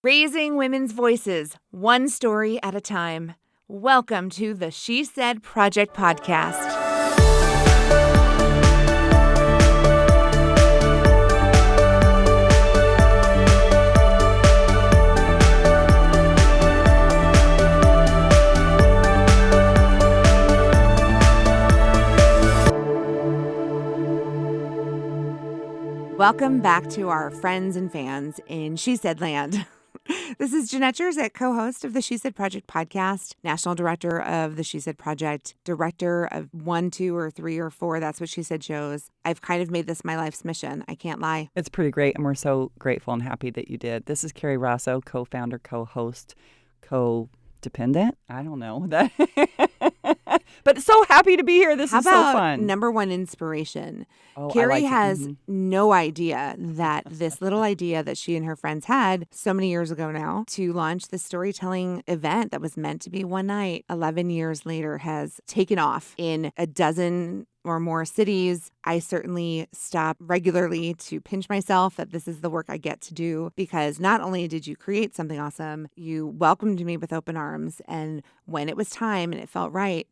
Raising women's voices, one story at a time. Welcome to the She Said Project podcast. Welcome back to our friends and fans in She Said Land. This is Jeanette Jerzak, co-host of the She Said Project podcast, national director of the She Said Project, director of 1, 2, or 3, or 4, That's What She Said shows. I've kind of made this my life's mission. I can't lie. It's pretty great, and we're so grateful and happy that you did. This is Carrie Rosso, co-founder, co-host, co-dependent. I don't know that. But so happy to be here. This is so fun. Number one inspiration? Oh, Carrie has no idea that this little idea that she and her friends had so many years ago now to launch the storytelling event that was meant to be one night, 11 years later, has taken off in a dozen or more cities. I certainly stop regularly to pinch myself that this is the work I get to do, because not only did you create something awesome, you welcomed me with open arms. And when it was time and it felt right,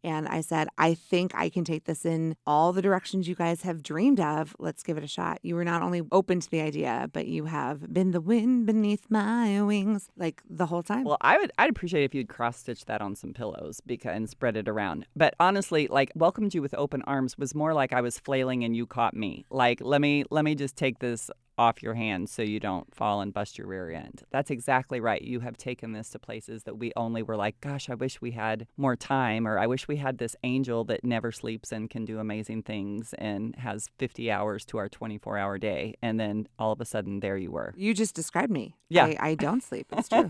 and I said, I think I can take this in all the directions you guys have dreamed of. Let's give it a shot. You were not only open to the idea, but you have been the wind beneath my wings like the whole time. Well, I'd appreciate if you'd cross-stitch that on some pillows and spread it around. But honestly, like, welcomed you with open arms was more like I was flailing and you caught me. Like, let me just take this off your hands so you don't fall and bust your rear end. That's exactly right. You have taken this to places that we only were like, gosh, I wish we had more time, or I wish we had this angel that never sleeps and can do amazing things and has 50 hours to our 24-hour day. And then all of a sudden, there you were. You just described me. Yeah. I don't sleep. It's true.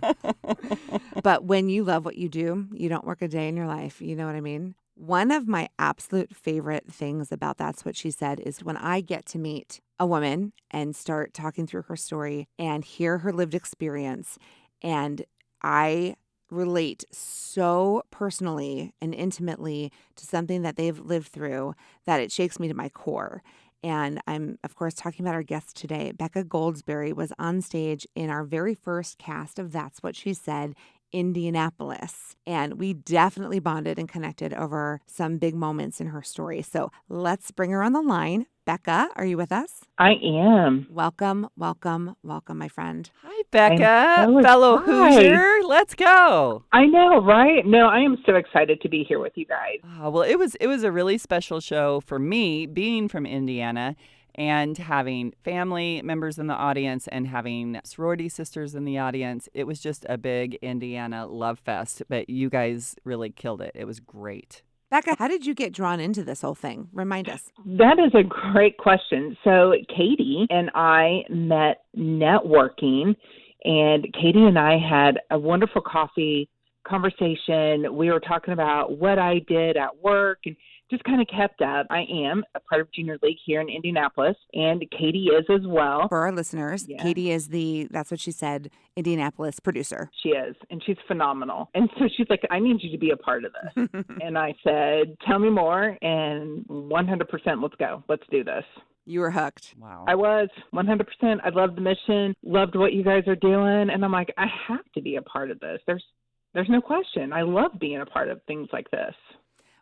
But when you love what you do, you don't work a day in your life. You know what I mean? One of my absolute favorite things about That's What She Said is when I get to meet a woman and start talking through her story and hear her lived experience. And I relate so personally and intimately to something that they've lived through that it shakes me to my core. And I'm, of course, talking about our guest today. Becca Goldsberry was on stage in our very first cast of That's What She Said, Indianapolis. And we definitely bonded and connected over some big moments in her story. So let's bring her on the line. Becca, are you with us? I am. Welcome, welcome, welcome, my friend. Hi, Becca, fellow Hoosier. Let's go. I know, right? No, I am so excited to be here with you guys. Well, it was a really special show for me, being from Indiana and having family members in the audience and having sorority sisters in the audience. It was just a big Indiana love fest, but you guys really killed it. It was great. Becca, how did you get drawn into this whole thing? Remind us. That is a great question. So Katie and I met networking, and Katie and I had a wonderful coffee conversation. We were talking about what I did at work and just kind of kept up. I am a part of Junior League here in Indianapolis, and Katie is as well. For our listeners, yeah. Katie is the That's What She Said Indianapolis producer. She is, and she's phenomenal. And so she's like, I need you to be a part of this. And I said, tell me more, and 100% let's go. Let's do this. You were hooked. Wow. I was 100%. I loved the mission, loved what you guys are doing. And I'm like, I have to be a part of this. There's no question. I love being a part of things like this.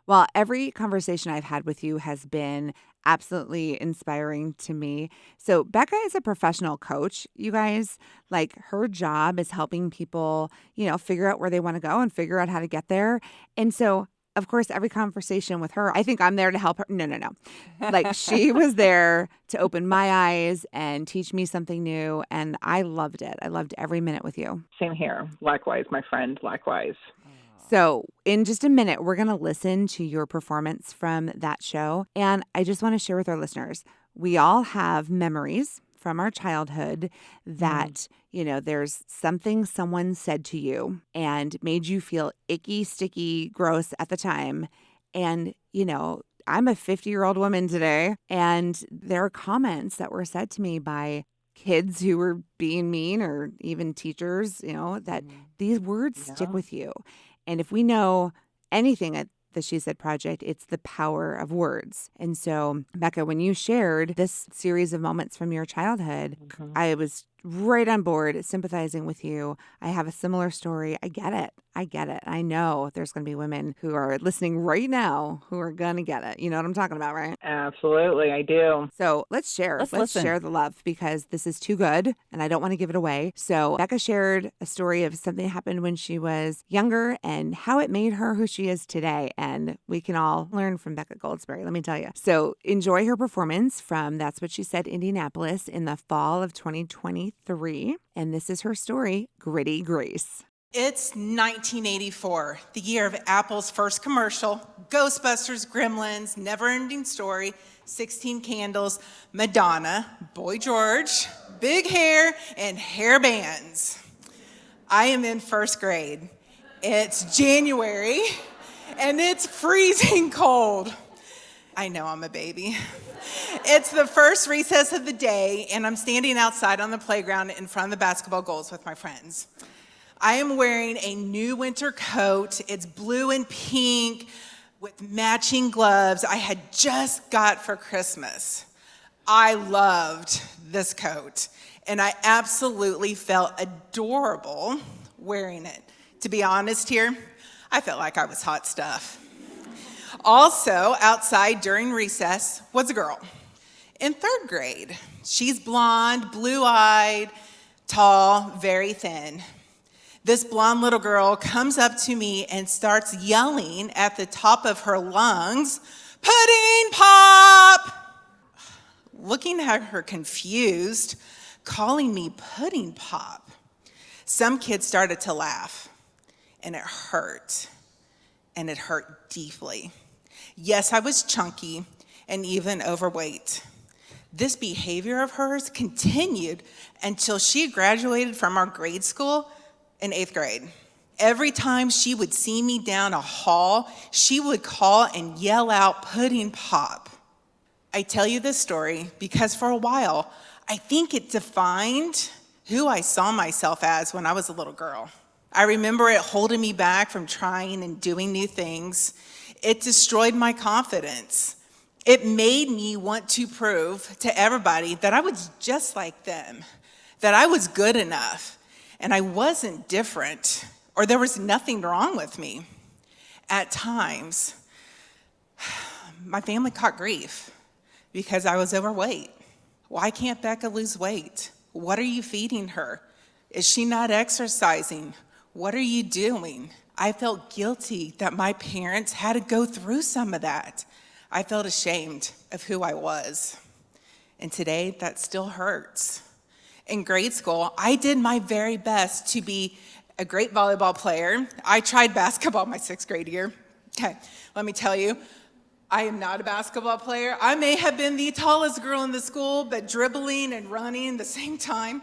Well, every conversation I've had with you has been absolutely inspiring to me. So Becca is a professional coach, you guys. Like, her job is helping people, figure out where they want to go and figure out how to get there. And so, of course, every conversation with her, I think I'm there to help her. No. Like, she was there to open my eyes and teach me something new. And I loved it. I loved every minute with you. Same here. Likewise, my friend. Likewise. So in just a minute, we're going to listen to your performance from that show. And I just want to share with our listeners, we all have memories from our childhood that, there's something someone said to you and made you feel icky, sticky, gross at the time. And, I'm a 50-year-old woman today, and there are comments that were said to me by kids who were being mean, or even teachers, that these words stick with you. And if we know anything at the She Said Project, it's the power of words. And so, Becca, when you shared this series of moments from your childhood, I was right on board, sympathizing with you. I have a similar story. I get it. I know there's going to be women who are listening right now who are going to get it. You know what I'm talking about, right? Absolutely, I do. So let's share. Let's Let's listen. share the love because this is too good and I don't want to give it away. So Becca shared a story of something that happened when she was younger and how it made her who she is today. And we can all learn from Becca Goldsberry, let me tell you. So enjoy her performance from That's What She Said, Indianapolis in the fall of 2023. And this is her story, Gritty Grace. It's 1984, the year of Apple's first commercial, Ghostbusters, Gremlins, Never-Ending Story, 16 Candles, Madonna, Boy George, big hair, and hair bands. I am in first grade. It's January, and it's freezing cold. I know I'm a baby. It's the first recess of the day, and I'm standing outside on the playground in front of the basketball goals with my friends. I am wearing a new winter coat. It's blue and pink with matching gloves I had just got for Christmas. I loved this coat, and I absolutely felt adorable wearing it. To be honest here, I felt like I was hot stuff. Also, outside during recess was a girl in third grade. She's blonde, blue-eyed, tall, very thin. This blonde little girl comes up to me and starts yelling at the top of her lungs, "Pudding Pop!" Looking at her confused, calling me Pudding Pop. Some kids started to laugh, and it hurt deeply. Yes, I was chunky and even overweight. This behavior of hers continued until she graduated from our grade school in 8th grade. Every time she would see me down a hall, she would call and yell out, "Pudding Pop." I tell you this story because for a while, I think it defined who I saw myself as when I was a little girl. I remember it holding me back from trying and doing new things. It destroyed my confidence. It made me want to prove to everybody that I was just like them, that I was good enough, and I wasn't different, or there was nothing wrong with me. At times, my family caught grief because I was overweight. Why can't Becca lose weight? What are you feeding her? Is she not exercising? What are you doing? I felt guilty that my parents had to go through some of that. I felt ashamed of who I was. And today, that still hurts. In grade school, I did my very best to be a great volleyball player. I tried basketball my 6th grade year. Okay, let me tell you, I am not a basketball player. I may have been the tallest girl in the school, but dribbling and running at the same time,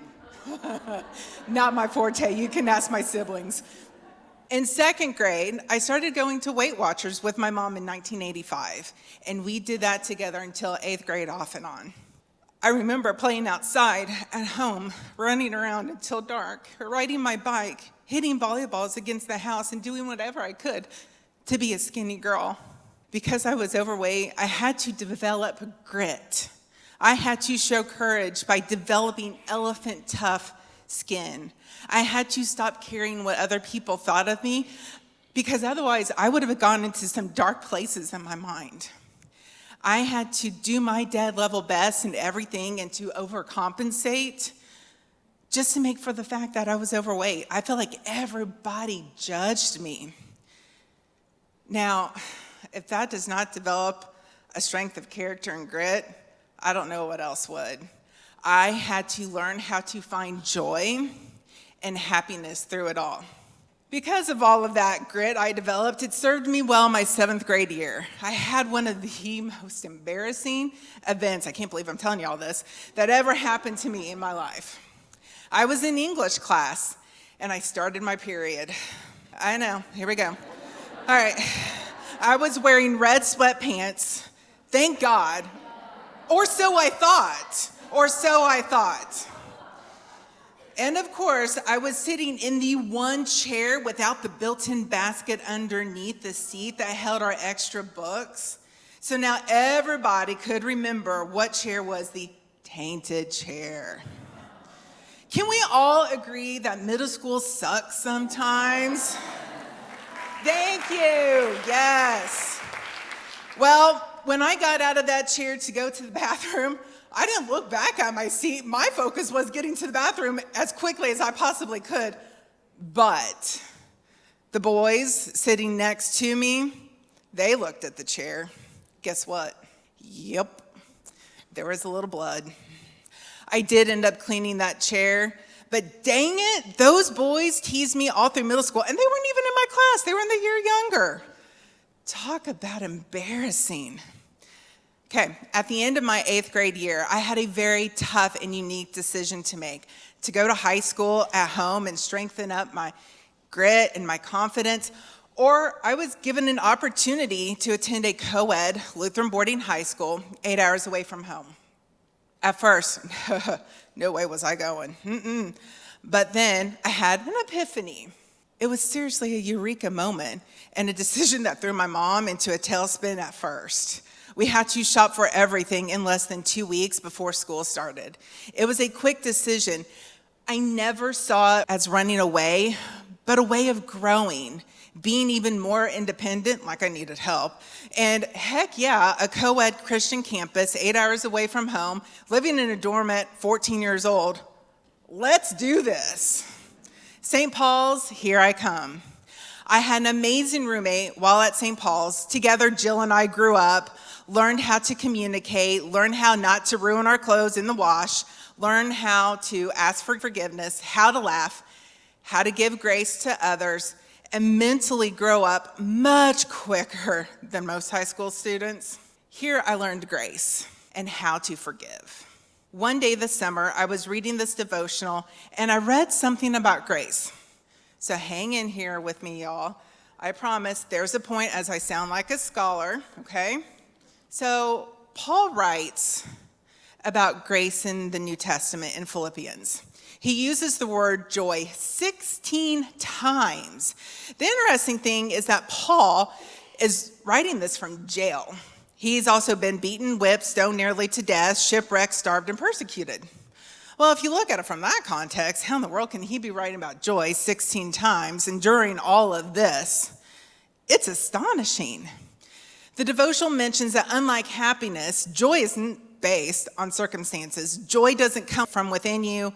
not my forte. You can ask my siblings. In 2nd grade, I started going to Weight Watchers with my mom in 1985, and we did that together until 8th grade off and on. I remember playing outside at home, running around until dark, riding my bike, hitting volleyballs against the house, and doing whatever I could to be a skinny girl. Because I was overweight, I had to develop grit. I had to show courage by developing elephant-tough skin. I had to stop caring what other people thought of me, because otherwise I would have gone into some dark places in my mind. I had to do my dead level best in everything and to overcompensate just to make for the fact that I was overweight. I felt like everybody judged me. Now, if that does not develop a strength of character and grit, I don't know what else would. I had to learn how to find joy and happiness through it all. Because of all of that grit I developed, it served me well my 7th grade year. I had one of the most embarrassing events, I can't believe I'm telling you all this, that ever happened to me in my life. I was in English class, and I started my period. I know, here we go. All right, I was wearing red sweatpants, thank God, or so I thought. And of course, I was sitting in the one chair without the built-in basket underneath the seat that held our extra books. So now everybody could remember what chair was the tainted chair. Can we all agree that middle school sucks sometimes? Thank you. Yes. Well, when I got out of that chair to go to the bathroom, I didn't look back at my seat. My focus was getting to the bathroom as quickly as I possibly could. But the boys sitting next to me, they looked at the chair. Guess what? Yep, there was a little blood. I did end up cleaning that chair, but dang it, those boys teased me all through middle school, and they weren't even in my class. They were in the year younger. Talk about embarrassing. Okay, at the end of my 8th grade year, I had a very tough and unique decision to make: to go to high school at home and strengthen up my grit and my confidence, or I was given an opportunity to attend a co-ed Lutheran boarding high school 8 hours away from home. At first, no way was I going. But then I had an epiphany. It was seriously a eureka moment and a decision that threw my mom into a tailspin at first. We had to shop for everything in less than 2 weeks before school started. It was a quick decision. I never saw it as running away, but a way of growing, being even more independent, like I needed help. And heck yeah, a co-ed Christian campus 8 hours away from home, living in a dorm at 14 years old. Let's do this. St. Paul's, here I come. I had an amazing roommate while at St. Paul's. Together, Jill and I grew up, learned how to communicate, learned how not to ruin our clothes in the wash, learned how to ask for forgiveness, how to laugh, how to give grace to others, and mentally grow up much quicker than most high school students. Here I learned grace and how to forgive. One day this summer, I was reading this devotional, and I read something about grace. So hang in here with me, y'all. I promise there's a point as I sound like a scholar, okay? So Paul writes about grace in the New Testament in Philippians. He uses the word joy 16 times. The interesting thing is that Paul is writing this from jail. He's also been beaten, whipped, stoned nearly to death, shipwrecked, starved, and persecuted. Well, if you look at it from that context, how in the world can he be writing about joy 16 times enduring all of this? It's astonishing. The devotional mentions that unlike happiness, joy isn't based on circumstances. Joy doesn't come from within you.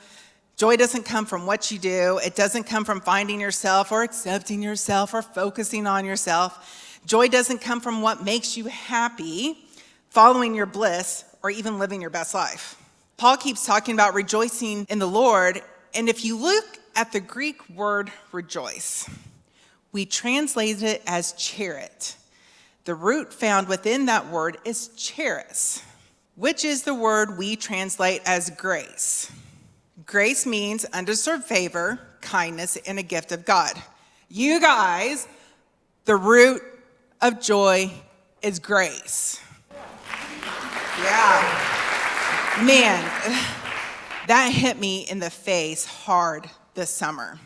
Joy doesn't come from what you do. It doesn't come from finding yourself or accepting yourself or focusing on yourself. Joy doesn't come from what makes you happy, following your bliss, or even living your best life. Paul keeps talking about rejoicing in the Lord, and if you look at the Greek word rejoice, we translate it as cherit. The root found within that word is charis, which is the word we translate as grace. Grace means undeserved favor, kindness, and a gift of God. You guys, the root of joy is grace. Yeah. Man, that hit me in the face hard this summer.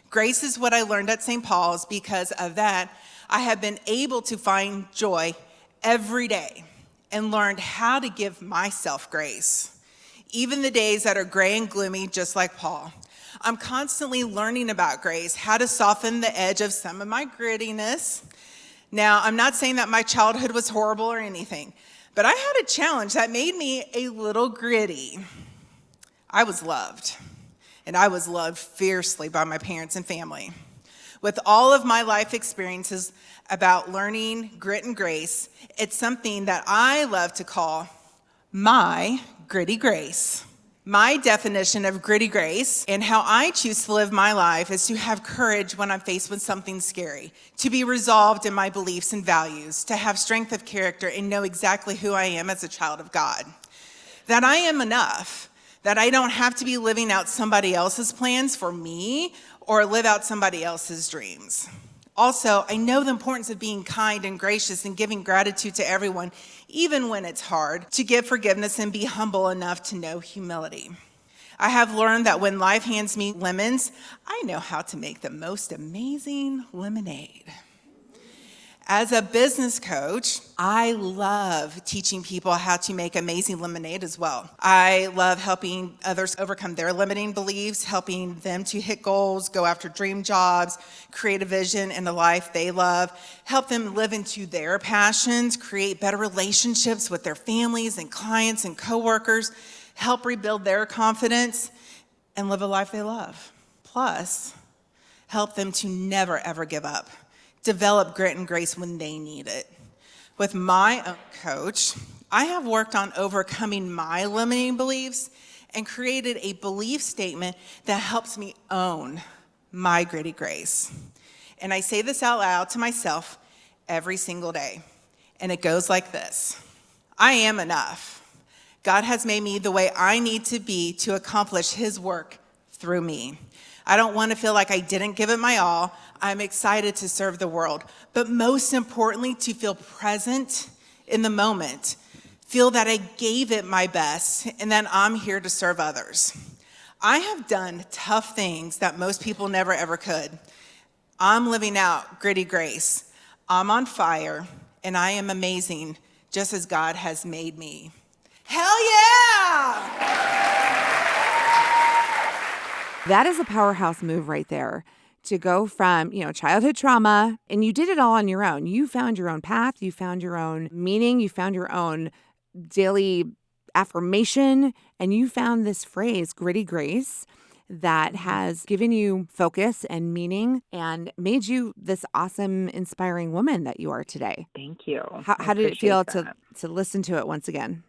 Grace is what I learned at St. Paul's. Because of that, I have been able to find joy every day and learned how to give myself grace, even the days that are gray and gloomy, just like Paul. I'm constantly learning about grace, how to soften the edge of some of my grittiness. Now, I'm not saying that my childhood was horrible or anything, but I had a challenge that made me a little gritty. I was loved, and I was loved fiercely by my parents and family. With all of my life experiences about learning grit and grace, it's something that I love to call my gritty grace. My definition of gritty grace and how I choose to live my life is to have courage when I'm faced with something scary, to be resolved in my beliefs and values, to have strength of character and know exactly who I am as a child of God. That I am enough, that I don't have to be living out somebody else's plans for me or live out somebody else's dreams. Also, I know the importance of being kind and gracious and giving gratitude to everyone, even when it's hard, to give forgiveness and be humble enough to know humility. I have learned that when life hands me lemons, I know how to make the most amazing lemonade. As a business coach, I love teaching people how to make amazing lemonade as well. I love helping others overcome their limiting beliefs, helping them to hit goals, go after dream jobs, create a vision and a life they love, help them live into their passions, create better relationships with their families and clients and coworkers, help rebuild their confidence, and live a life they love. Plus, help them to never, ever give up. Develop grit and grace when they need it. With my own coach, I have worked on overcoming my limiting beliefs and created a belief statement that helps me own my gritty grace. And I say this out loud to myself every single day. And it goes like this: I am enough. God has made me the way I need to be to accomplish his work through me. I don't want to feel like I didn't give it my all. I'm excited to serve the world, but most importantly, to feel present in the moment, feel that I gave it my best, and that I'm here to serve others. I have done tough things that most people never ever could. I'm living out gritty grace. I'm on fire, and I am amazing, just as God has made me. Hell yeah! That is a powerhouse move right there. To go from, childhood trauma, and you did it all on your own. You found your own path. You found your own meaning. You found your own daily affirmation, and you found this phrase, gritty grace, that has given you focus and meaning and made you this awesome, inspiring woman that you are today. Thank you. How did it feel to listen to it once again?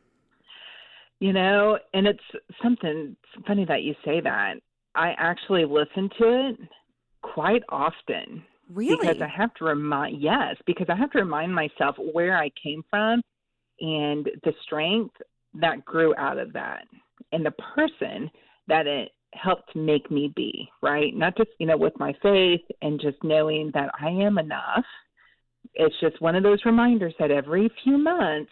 And it's something funny that you say that. I actually listen to it quite often. Really? Because I have to remind myself where I came from and the strength that grew out of that and the person that it helped make me be, right? Not just, with my faith and just knowing that I am enough. It's just one of those reminders that every few months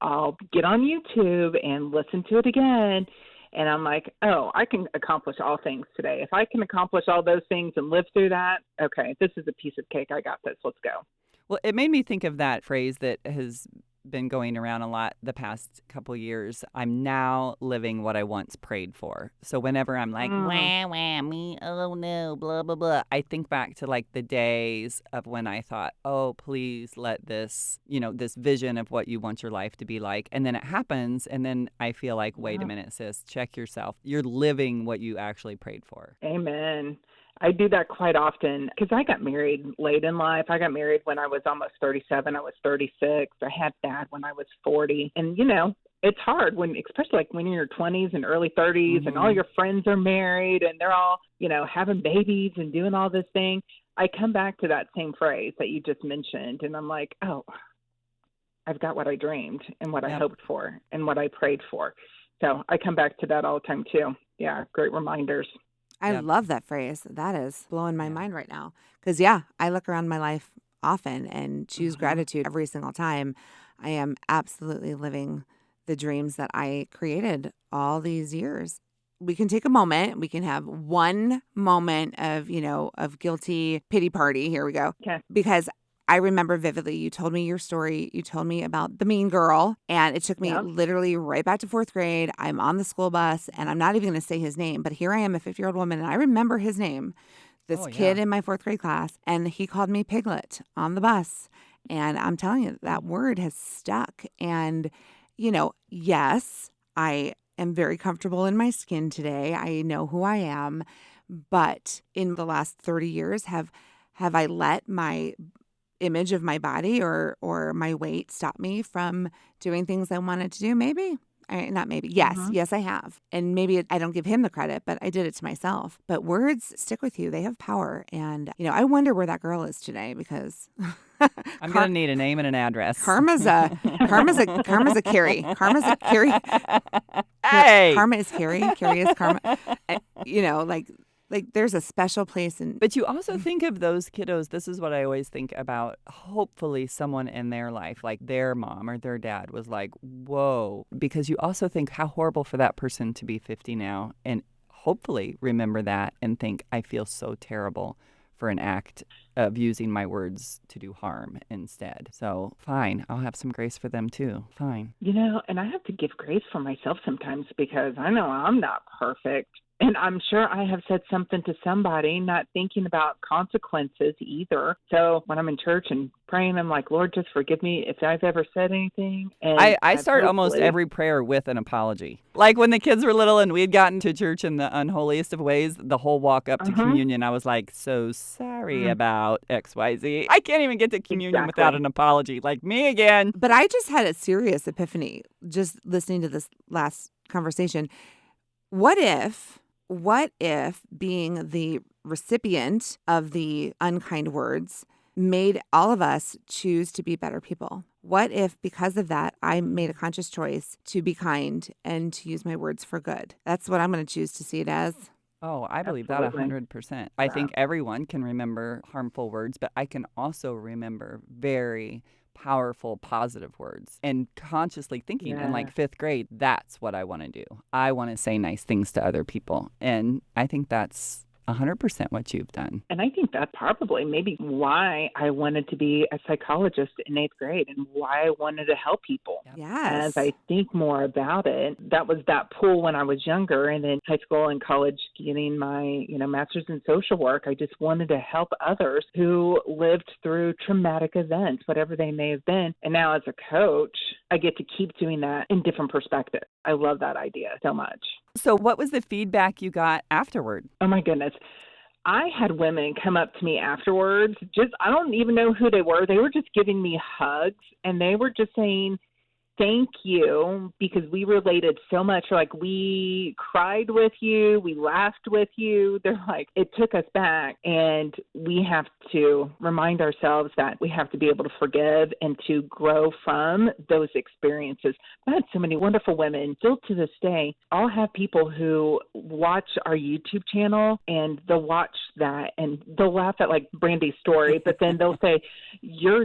I'll get on YouTube and listen to it again. And I'm like, oh, I can accomplish all things today. If I can accomplish all those things and live through that, okay, this is a piece of cake. I got this. Let's go. Well, it made me think of that phrase that has been going around a lot the past couple years. I'm now living what I once prayed for. So whenever I'm like, wah, wah, me, oh no, blah, blah, blah, I think back to like the days of when I thought, oh, please let this, this vision of what you want your life to be like. And then it happens. And then I feel like, wait a minute, sis, check yourself. You're living what you actually prayed for. Amen. I do that quite often because I got married late in life. I got married when I was almost 37. I was 36. I had that when I was 40. And, it's hard especially like when you're in your 20s and early 30s and all your friends are married and they're all, having babies and doing all this thing. I come back to that same phrase that you just mentioned. And I'm like, oh, I've got what I dreamed and what I hoped for and what I prayed for. So I come back to that all the time too. Yeah. Great reminders. I love that phrase. That is blowing my mind right now. Because, I look around my life often and choose gratitude every single time. I am absolutely living the dreams that I created all these years. We can take a moment. We can have one moment of, of guilty pity party. Here we go. Okay. Because I remember vividly, you told me your story. You told me about the mean girl, and it took me literally right back to fourth grade. I'm on the school bus, and I'm not even going to say his name, but here I am, a 50-year-old woman, and I remember his name, this kid in my fourth grade class, and he called me Piglet on the bus. And I'm telling you, that word has stuck. And, yes, I am very comfortable in my skin today. I know who I am. But in the last 30 years, have I let my image of my body or my weight stop me from doing things I wanted to do? Maybe. Not maybe. Yes, I have. And maybe I don't give him the credit, but I did it to myself. But words stick with you. They have power. And, I wonder where that girl is today because I'm going to need a name and an address. Karma's a Carrie. Karma's a Carrie. Hey! Karma is Carrie. Carrie is karma. Like there's a special place in. But you also think of those kiddos. This is what I always think about. Hopefully someone in their life, like their mom or their dad, was like, whoa. Because you also think how horrible for that person to be 50 now. And hopefully remember that and think, I feel so terrible for an act of using my words to do harm instead. So fine, I'll have some grace for them too. Fine. And I have to give grace for myself sometimes because I know I'm not perfect. And I'm sure I have said something to somebody, not thinking about consequences either. So when I'm in church and praying, I'm like, Lord, just forgive me if I've ever said anything. And I start almost every prayer with an apology. Like when the kids were little and we had gotten to church in the unholiest of ways, the whole walk up to communion, I was like, so sorry about XYZ. I can't even get to communion without an apology. Like me again. But I just had a serious epiphany just listening to this last conversation. What if being the recipient of the unkind words made all of us choose to be better people? What if because of that, I made a conscious choice to be kind and to use my words for good? That's what I'm going to choose to see it as. Oh, I believe Absolutely. that 100%. I think everyone can remember harmful words, but I can also remember very powerful, positive words. And consciously thinking in like 5th grade, that's what I want to do. I want to say nice things to other people. And I think that's 100% what you've done. And I think that's probably maybe why I wanted to be a psychologist in 8th grade and why I wanted to help people. Yes. As I think more about it, that was that pull when I was younger, and then high school and college getting my, master's in social work. I just wanted to help others who lived through traumatic events, whatever they may have been. And now as a coach, I get to keep doing that in different perspectives. I love that idea so much. So what was the feedback you got afterward? Oh my goodness. I had women come up to me afterwards. I don't even know who they were. They were just giving me hugs, and they were just saying, thank you, because we related so much. Like, we cried with you, we laughed with you. They're like, it took us back, and we have to remind ourselves that we have to be able to forgive and to grow from those experiences. I had so many wonderful women, still to this day. I'll have people who watch our YouTube channel, and they'll watch that, and they'll laugh at, like, Brandy's story, but then they'll say,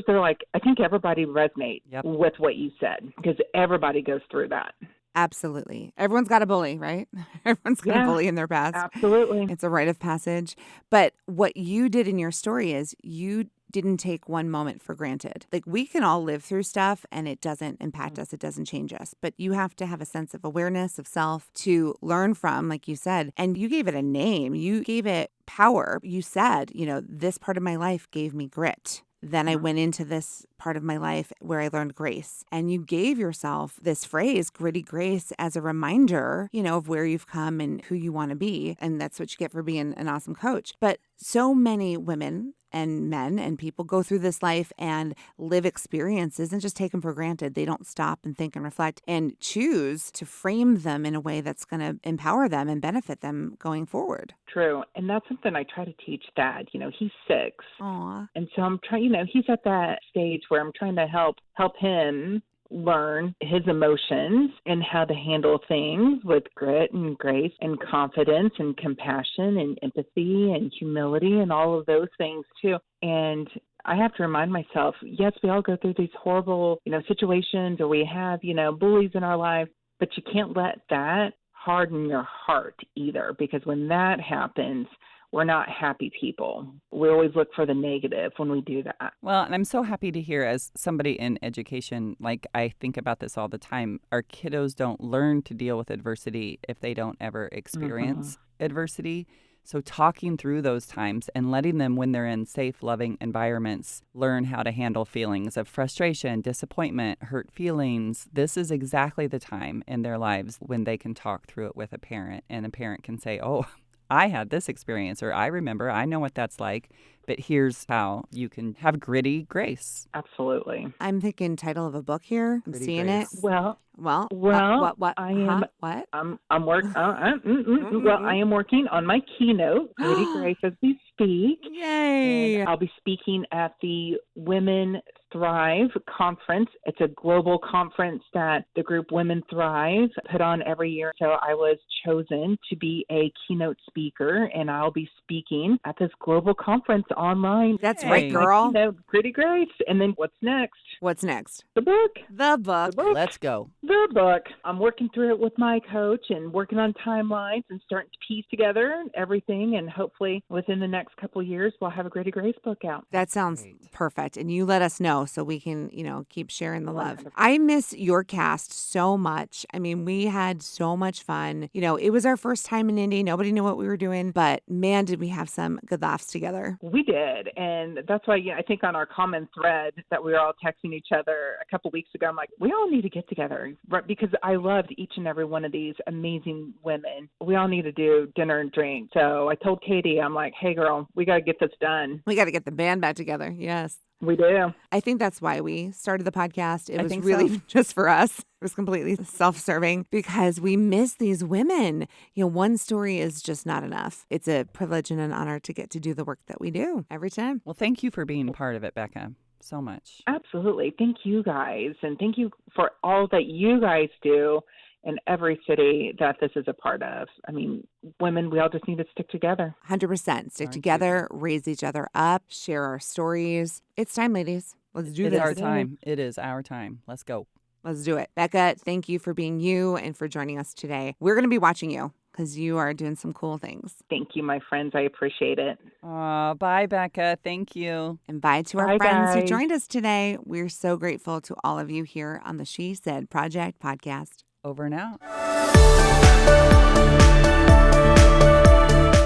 they're like, I think everybody resonates with what you said. Because everybody goes through that. Absolutely. Everyone's got a bully, right? Everyone's got a bully in their past. Absolutely. It's a rite of passage. But what you did in your story is you didn't take one moment for granted. Like, we can all live through stuff and it doesn't impact us. It doesn't change us. But you have to have a sense of awareness of self to learn from, like you said. And you gave it a name. You gave it power. You said, this part of my life gave me grit. Then I went into this part of my life where I learned grace. And you gave yourself this phrase, gritty grace, as a reminder, of where you've come and who you want to be. And that's what you get for being an awesome coach. But so many women and men and people go through this life and live experiences and just take them for granted. They don't stop and think and reflect and choose to frame them in a way that's going to empower them and benefit them going forward. True. And that's something I try to teach Dad. He's 6. Aw. And so I'm trying, he's at that stage where I'm trying to help him learn his emotions and how to handle things with grit and grace and confidence and compassion and empathy and humility and all of those things too. And I have to remind myself, yes, we all go through these horrible, situations, or we have, bullies in our life, but you can't let that harden your heart either, because when that happens, we're not happy people. We always look for the negative when we do that. Well, and I'm so happy to hear, as somebody in education, like, I think about this all the time, our kiddos don't learn to deal with adversity if they don't ever experience adversity. So talking through those times and letting them, when they're in safe, loving environments, learn how to handle feelings of frustration, disappointment, hurt feelings. This is exactly the time in their lives when they can talk through it with a parent, and a parent can say, oh, I had this experience, or I remember, I know what that's like, but here's how you can have gritty grace. Absolutely. I'm thinking title of a book here. I'm Gritty seeing grace. it. Well, What? I am. What? I'm working. Well, I am working on my keynote, Gritty Grace, as we speak. Yay. Yay! And I'll be speaking at the Women Thrive conference. It's a global conference that the group Women Thrive put on every year. So I was chosen to be a keynote speaker, and I'll be speaking at this global conference online. That's Hey. right, girl. Pretty great. And then what's next? What's next? The book. The book. The book. Let's go. The book. I'm working through it with my coach and working on timelines and starting to piece together everything. And hopefully within the next couple of years, we'll have a Grady Grace book out. That sounds perfect. And you let us know so we can, keep sharing the love. Wonderful. I miss your cast so much. I mean, we had so much fun. It was our first time in Indy. Nobody knew what we were doing, but man, did we have some good laughs together. We did. And that's why I think on our common thread that we were all texting each other a couple weeks ago, I'm like, we all need to get together, right? Because I loved each and every one of these amazing women. We all need to do dinner and drink. So I told Katie, I'm like, hey, girl, we got to get this done. We got to get the band back together. Yes. We do. I think that's why we started the podcast. It I was think really so. just for us. It was completely self-serving because we miss these women. One story is just not enough. It's a privilege and an honor to get to do the work that we do every time. Well, thank you for being part of it, Becca. So much. Absolutely. Thank you guys. And thank you for all that you guys do in every city that this is a part of. I mean, women, we all just need to stick together. 100%. Stick together, raise each other up, share our stories. It's time, ladies. Let's do It's this. our time. It is our time. Let's go. Let's do it. Becca, thank you for being you and for joining us today. We're going to be watching you because you are doing some cool things. Thank you, my friends. I appreciate it. Bye, Becca. Thank you. And bye to our Bye, friends who guys. joined us today. We're so grateful to all of you here on the She Said Project podcast. Over and out.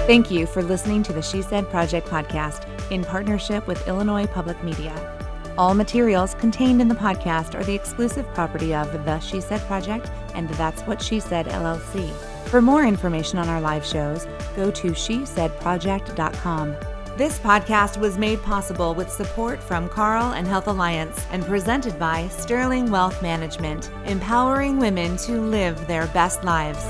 Thank you for listening to the She Said Project podcast in partnership with Illinois Public Media. All materials contained in the podcast are the exclusive property of the She Said Project and That's What She Said LLC. For more information on our live shows, go to shesaidproject.com. This podcast was made possible with support from Carl and Health Alliance and presented by Sterling Wealth Management, empowering women to live their best lives.